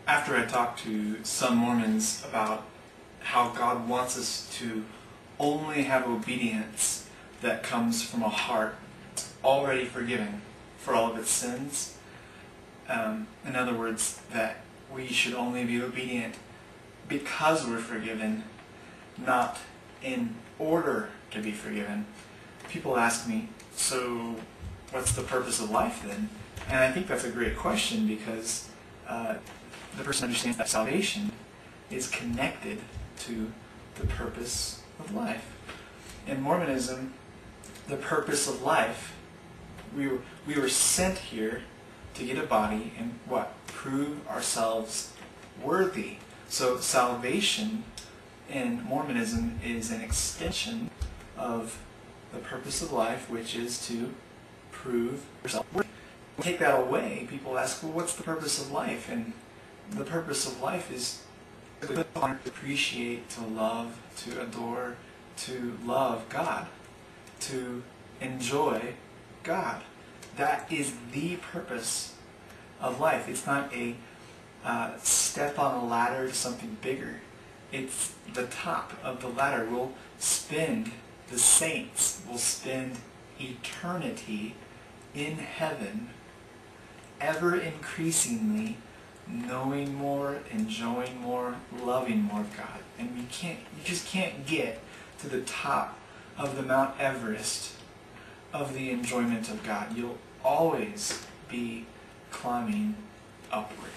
after I talked to some Mormons about how God wants us to only have obedience that comes from a heart already forgiven for all of its sins, in other words, that we should only be obedient because we're forgiven, not in order to be forgiven. People ask me, so what's the purpose of life then? And I think that's a great question, because the person understands that salvation is connected to the purpose of life. In Mormonism, the purpose of life, we were sent here to get a body and what? Prove ourselves worthy. So salvation in Mormonism is an extension of the purpose of life, which is to prove yourself worthy. When we take that away, people ask, well, what's the purpose of life? And the purpose of life is to honor, to appreciate, to love, to adore, to love God, to enjoy God. That is the purpose of life. It's not a step on a ladder to something bigger. It's the top of the ladder. The saints will spend eternity in heaven, ever increasingly knowing more, enjoying more, loving more of God. And you just can't get to the top of the Mount Everest of the enjoyment of God. You'll always be climbing upward.